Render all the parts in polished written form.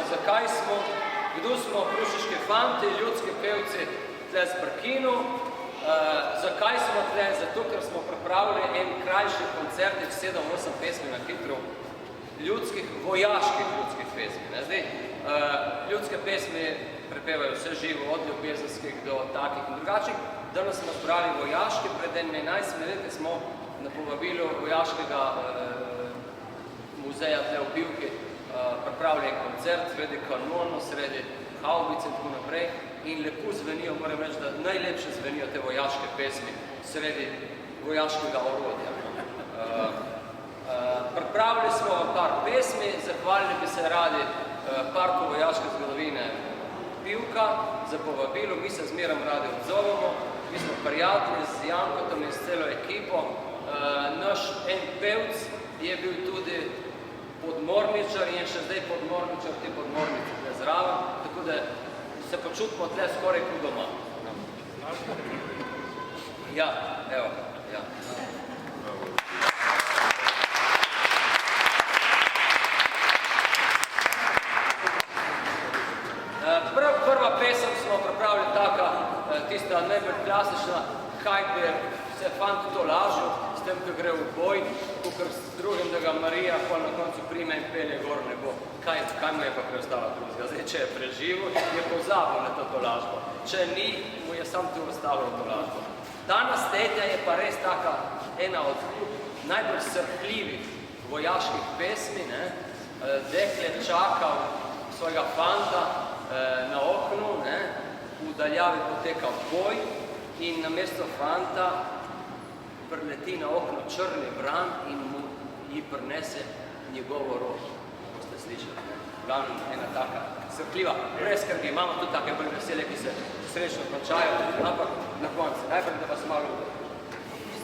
zakaj smo, kdo smo Krušiški fanti, ljudski pevci tle z Brkinu. Zakaj smo tle? Zato, ker smo pripravili en krajši koncert, 7-8 pesmi na hitro, vojaških ljudskih pesmi. Zdaj, ljudske pesmi prepevajo vse živo, od ljubezenskih do takih in drugačnih. Danes smo zbrali vojaški, pred 11 leti smo na povabilu vojaškega muzeja tle v Pivki pripravili en koncert, sredi kanonov, sredi havbic in tako naprej. In lepo zvenijo, moram reči, da najlepše zvenijo te vojaške pesmi sredi vojaškega orodja. Pripravili smo par pesmi, zahvalili bi se radi Parku vojaške zgodovine Pivka za povabilo, mi se zmerom radi odzovemo, mi smo prijatelji z Jankotom in s celo ekipo. Naš en pevc je bil tudi podmorničar in še zdaj podmorničar, ti podmornici tle zraven, tako da se počutimo tle skoraj kot doma. Ja, evo, ja. Prva pesem smo pripravili taka, tista najbolj klasična, kaj bi se fant to lažil, s tem, ko gre v boj, kukor s drugim, da ga Marija pol na koncu prime in pelje gor nebo. Kaj mu je pa preostalo drugega? Zdaj, če je preživel, je pozabil na to lažbo. Če ni, mu je sam tu ostalo to lažbo. Danes tedja je pa res taka ena od najbolj srpljivih vojaških pesmi. Dekle čaka svojega fanta na oknu, v daljavi poteka boj in namesto fanta prileti na okno črni vran in mu ji prinese njegovo rožo. Boste slišali, glavno ena taka srpljiva. Brez skrbi, imamo tudi take bolj vesele, ki se srečno končajo, ampak na koncu, najprej da vas malo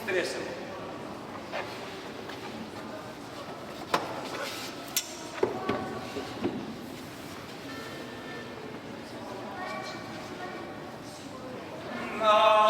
stresemo. Yeah.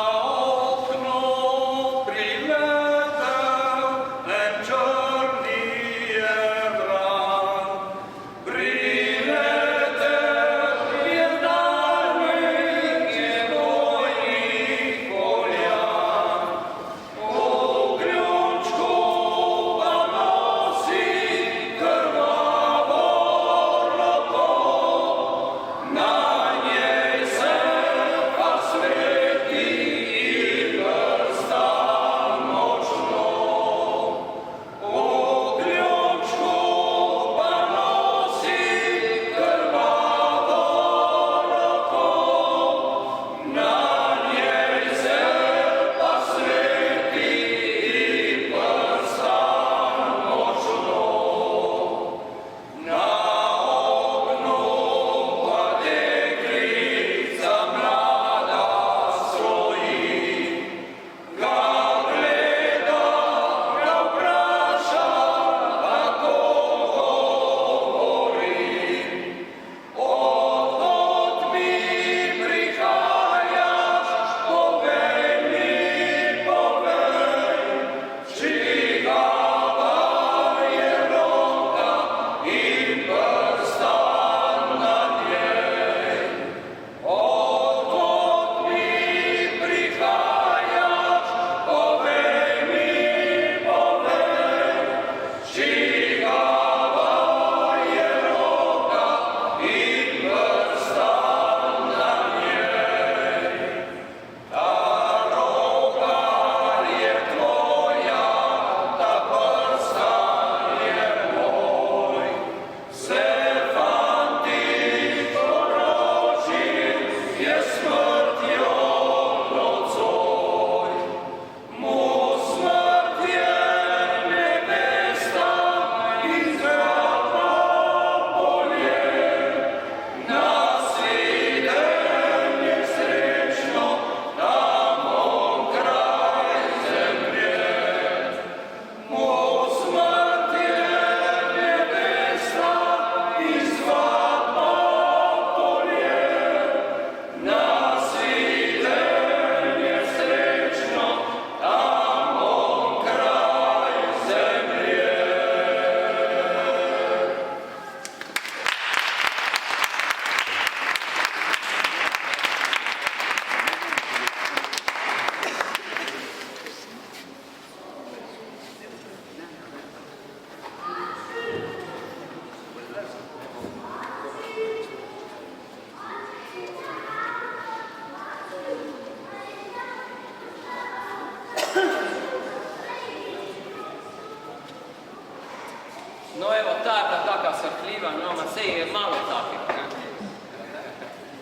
taka srhljiva, no, ma sej je malo takih, ne.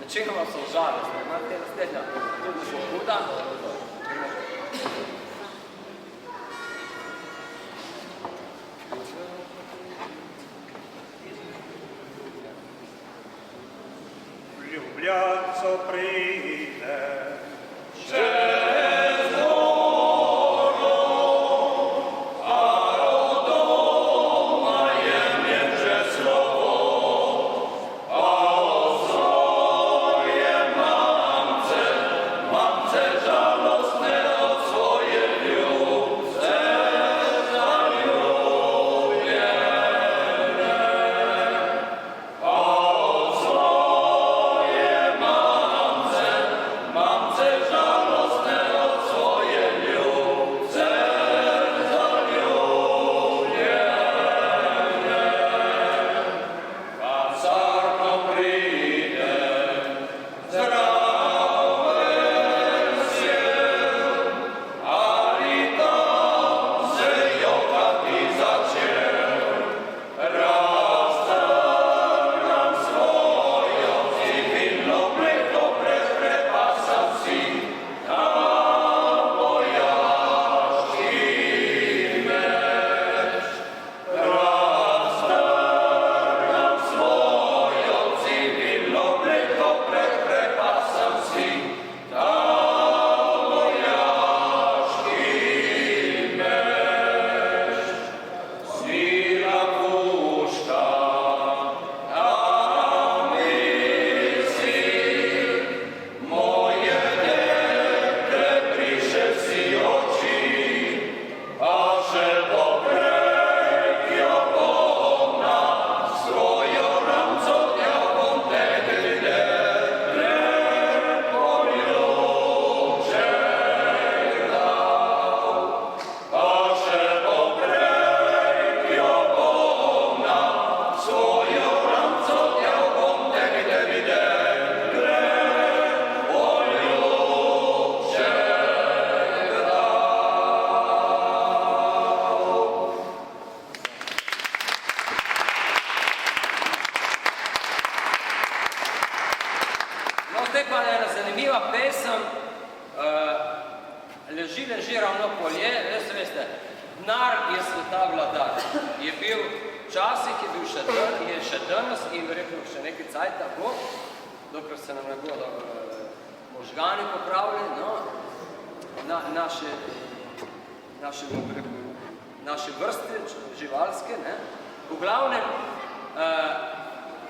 Večinoma so žalostne, ima te naslednja tudi so huda. Ljubljanco pride, Leži ravno polje, veste, denar je sveta vladar. Je bil, včasih je bil še danes in verjetno še neki cajt tako, dokler se nam ne bodo možgani popravili, no, naše vrste živalske, ne. V glavnem,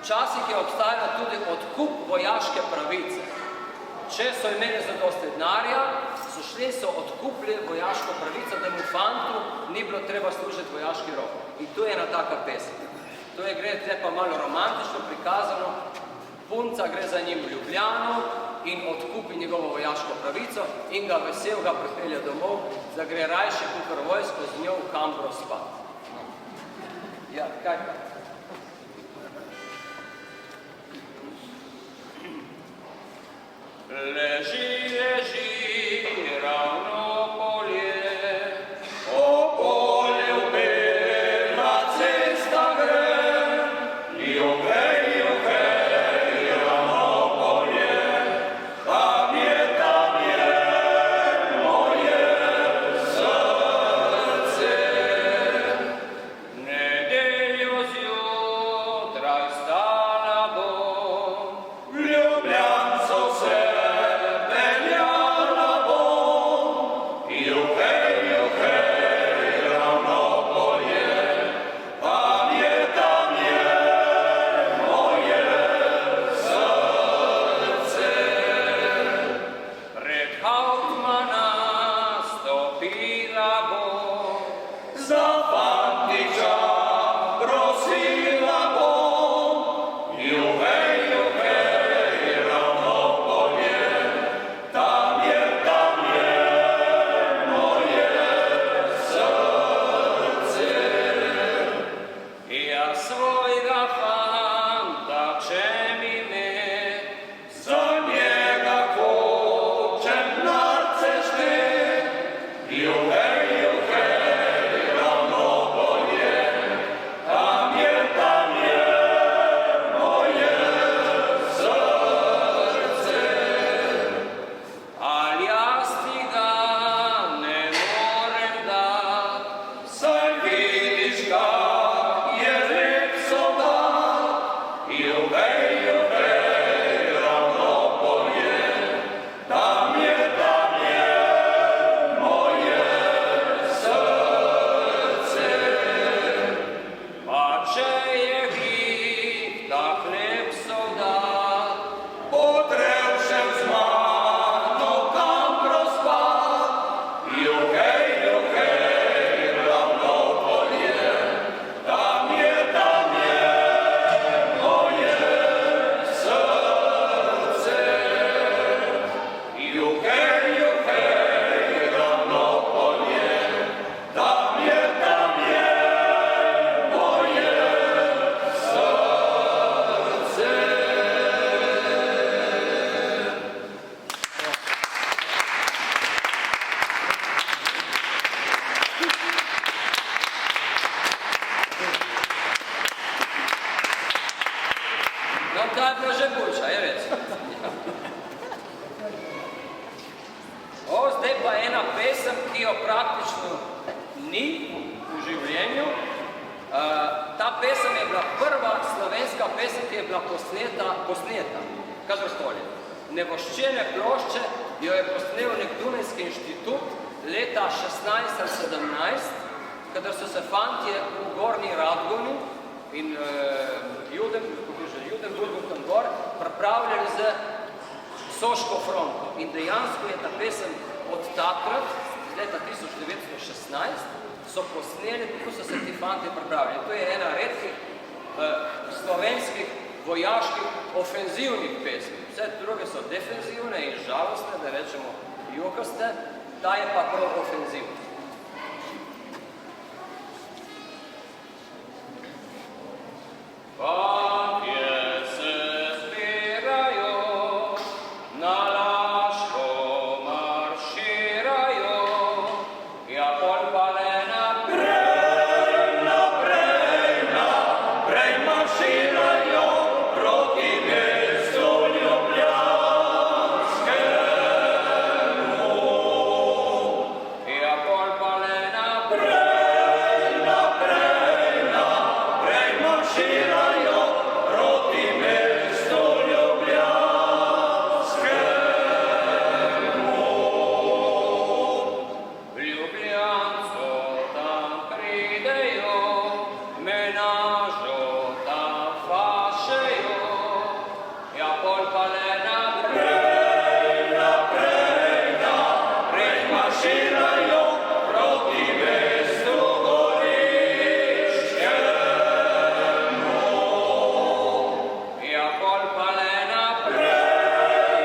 včasih je obstajala tudi odkup vojaške pravice. Če so imeli zadosti denarja, so odkupili vojaško pravico, da mu fantu ni bilo treba služiti vojaški rok. In tu je ena taka pesem. To je gre zdaj pa malo romantično prikazano. Punca gre za njim v Ljubljano in odkupi njegovo vojaško pravico in ga vesel ga pripelje domov, da gre rajše kukor vojsko z njo v Kambro spat. Ja, kaj pa? Leži, ravno polje, po polju bela cesta gre, juhej, ravno polje, tam je moje srce. Nedeljo zjutraj stala bom, Ljubljanco se tam je je bila že boljša, je res. Zdaj pa ena pesem, ki jo praktično ni v življenju. Ta pesem je bila prva slovenska pesem, ki je bila posneta, kakorkoli. Nevoščene plošče jo je posnel nek Dunajski inštitut leta 16 ali 17, kadar so se fantje v Gornji Radgoni in Judenburgu tam gor pripravljali z Soško fronto. In dejansko je ta pesem od takrat, z leta 1916, so posneli, kako so se ti fantje pripravljali. To je ena redkih slovenskih vojaških ofenzivnih pesmi. Vse druge so defenzivne in žalostne, da rečemo jokaste, ta je pa prav ofenzivna. Fantje se zbirajo, na Laško marširajo, ja pol pa le naprej marširajo proti mestu Ljubljanskemu. Ja pol pa le naprej marširajo proti mestu Ljubljanskemu. V Ljubljansko tam pridejo, menažo tam fašejo, ja pol pa le naprej marširajo proti mestu Goriškemu. Ja pol pa le naprej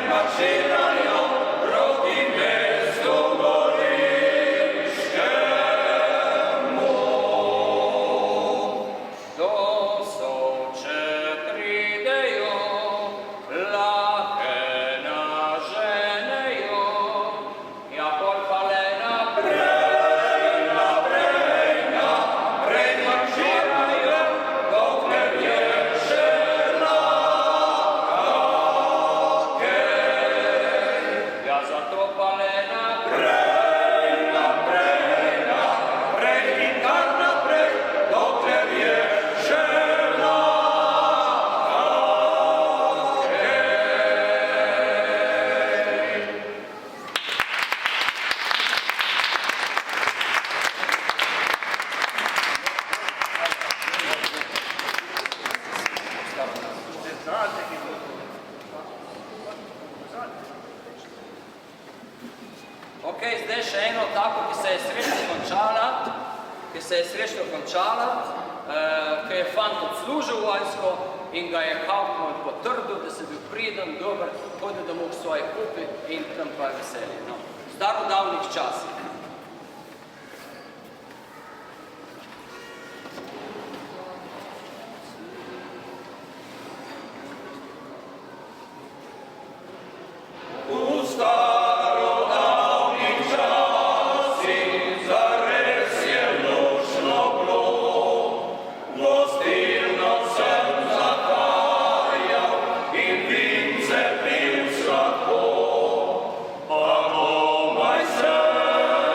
marširajo proti mestu Goriškemu. Do Soče pridejo, lahke naženejo, ja pol pa le naprej marširajo, dokler je še lahke. Ja zato pa le naprej in kar naprej, dokler je še lahke. Ok, zdaj še eno tako, ki se je srečno končala, ki je fant odslužil vojsko in ga je Hauptmann potrdil, da se bil priden, dober, hodil domov k svoji kupi in tam pa je veselje. No, starodavnih časih. V starodavnih časih zares je luštno bilo, gostilno sem zahajal in vince pil sladko, pa komaj sem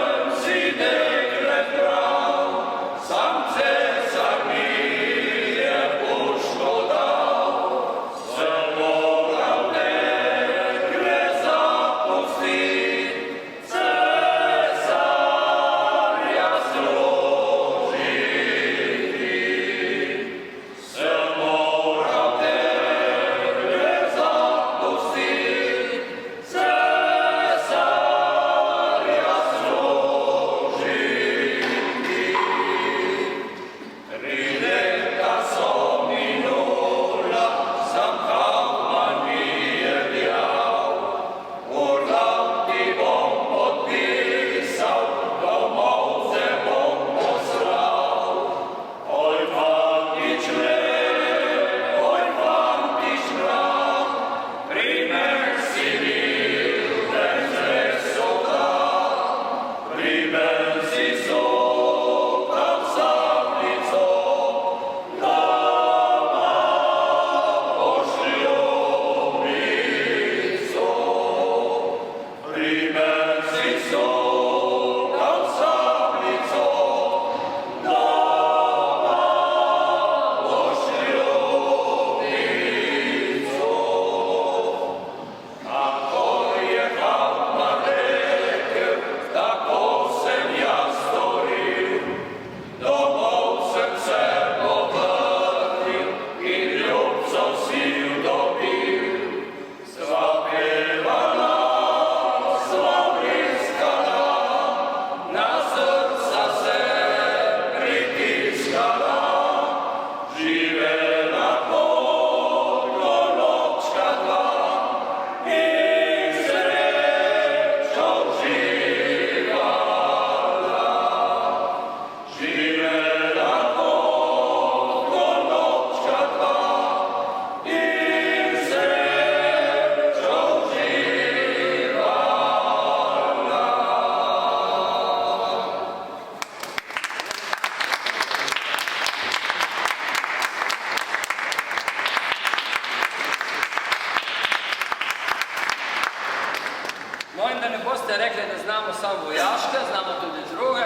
da ne boste rekli, da znamo samo vojaške, znamo tudi druge,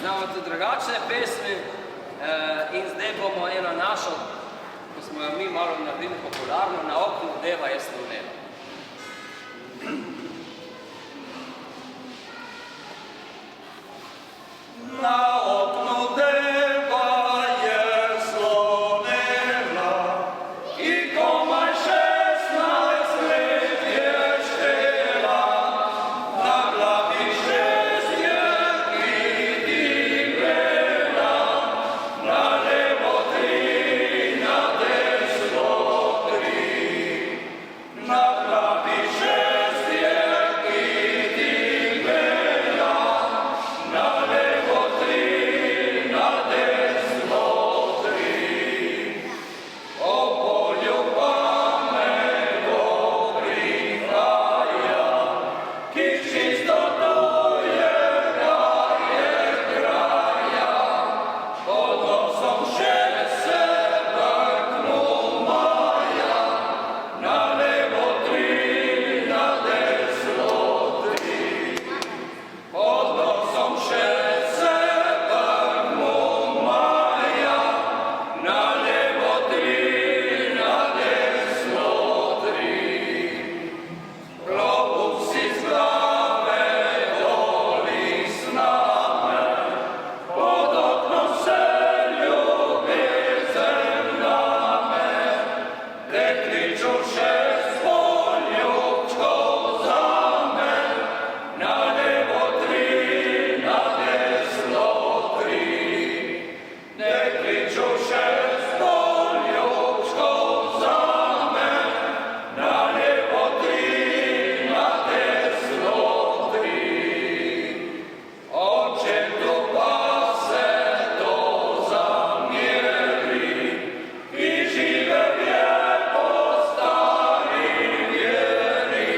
znamo tudi drugačne pesmi in zdaj bomo eno našo, ko smo jo mi malo naredili popularno, Na oknu deva jasno neba. Na oknu deva je slonela i komaj 16 let je štela. Na glavi 6 jerki dimela, na levo 3, na desno 3. Na glavi 6 jerki dimela, na levo 3, na desno 3. O polju pametno prihaja, ki čisto tujega je kraja. Pod nosom še se vrknu maja, na levo 3, na desno 3. Pod nosom še se vrknu maja, na levo 3, na desno 3. Globusi z glave dol iz name, pod oknom se ljubezen name. Dekliču še s poljubčko zame, na levo 3, na desno 3. Dekliču še s poljubčko zame, na levo 3, na desno 3. Očetu pa se to zamjeri, ki živel je po stari vjeri.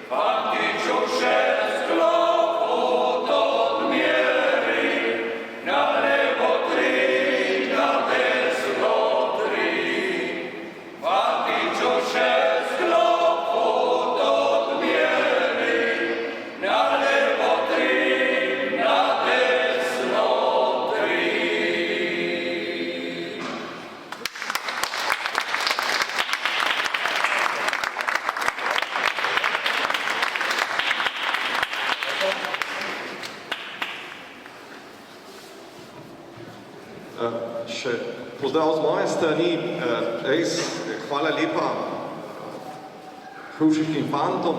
Fantiču še sklopot odmjeri, na levo 3, na desno 3. Fantiču še sklopot odmjeri, na levo 3, na desno 3. Še pozdrav z moje strani, res hvala lepa Hrušičkim fantom,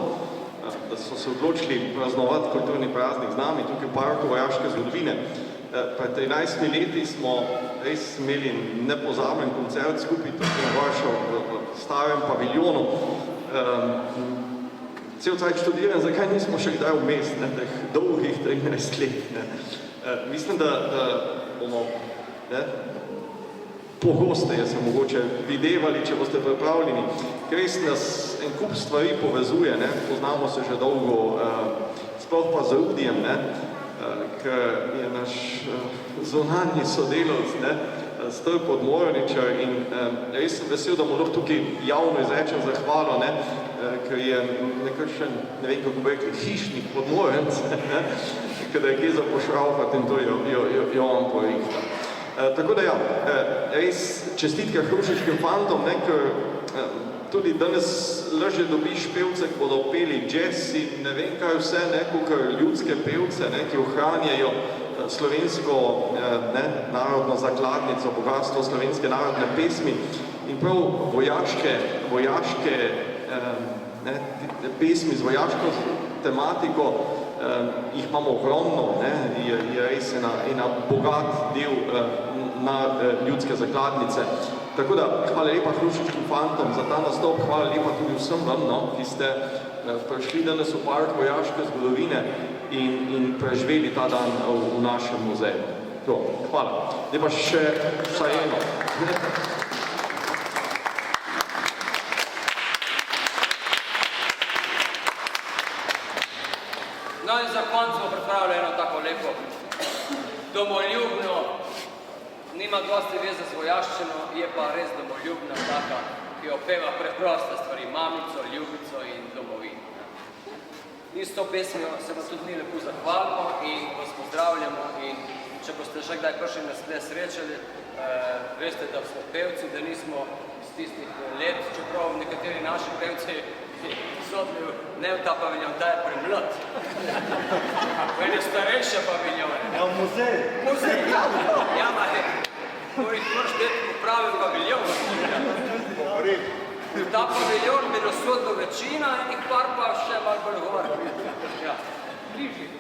da so se odločili praznovati kulturni praznik z nami tukaj v Parku vojaške zgodovine. Pred 13 leti smo res imeli nepozaben koncert skupaj tukaj na Varšav v starem paviljonu. Cel cajt študiram, zakaj nismo še kdaj vmes, teh dolgih 13 let. Mislim, da bomo pogosteje se mogoče videvali, če boste pripravljeni. Ker res nas en kup stvari povezuje, poznamo se že dolgo, sploh pa z Rudijem, ker je naš zunanji sodelavc, Stroj Podmorničar in res sem vesel, da mu lahko tukaj javno izrečem zahvalo, ker je nekakšen, ne vem kako bi rekli, hišnik podmorenc, ker da je kje za pošraufati in to jo on porihta. Tako da ja, res čestitke Hrušičkim fantom, ker tudi danes lažje dobiš pevce, ki bodo peli jazz in ne vem kaj vse, kakor ljudske pevce, ki ohranjajo slovensko narodno zakladnico, bogatstvo slovenske narodne pesmi in prav vojaške pesmi z vojaško tematiko, jih imamo ogromno, je res ena bogat del ljudske zakladnice. Tako da, hvala lepa Hrušičkim fantom za ta nastop, hvala lepa tudi vsem vam, ki ste prišli danes v Park vojaške zgodovine in preživeli ta dan v našem muzeju. Hvala. Zdaj pa še vsaj eno. No in za konc smo pripravili eno tako lepo domoljubno, nima dosti veze z vojaščino, je pa res domoljubna taka, ki opeva preproste stvari, mamico, ljubico in domovino. In s to pesmijo se vam tudi mi lepo zahvalimo in vas pozdravljamo in če boste že kdaj prišli nas tle srečali, veste, da smo pevci, da nismo z tistih let, čeprav nekateri naši pevci sodili ne v ta paviljon, da je premlad. V ene starejše paviljone. Ja, v muzej. Muzej, ja, moraš biti v pravem paviljonu. V ta paviljon bi razsodila večina in jih par pa še malo bolj gor. Ja, bližje.